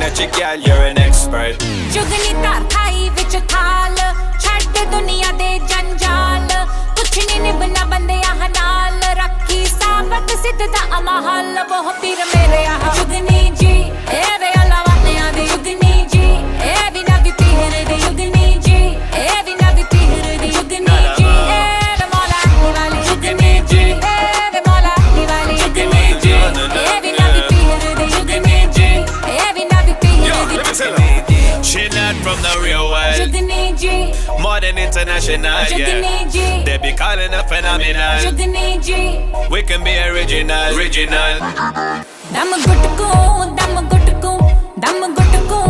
at you, girl, you're an expert. जुगनी तार Thai विच थाल छड्ड दुनिया दे जंजाल कुछ नहीं निभना बंदे आह नाल रखी साबत सिद्धता अमहल वो पीर मेरे आह जुगनी जी ए वे अलावानिया दे जुगनी जी ए बिना भी पीर दे जुगनी जी ए बिना भी पीर दे जुगनी जी ए वे मौला वाली जुगनी जी ए वे मौला वाली जुगनी जी ए बिना भी पीर दे जुगनी जी ए बिना भी पीर दे She not from the real world, जुगनी ji more than international, जुगनी yeah. Ji They be calling her phenomenal. जुगनी ji We can be original, original. दम गुटकू दम गुटकू दम गुटकू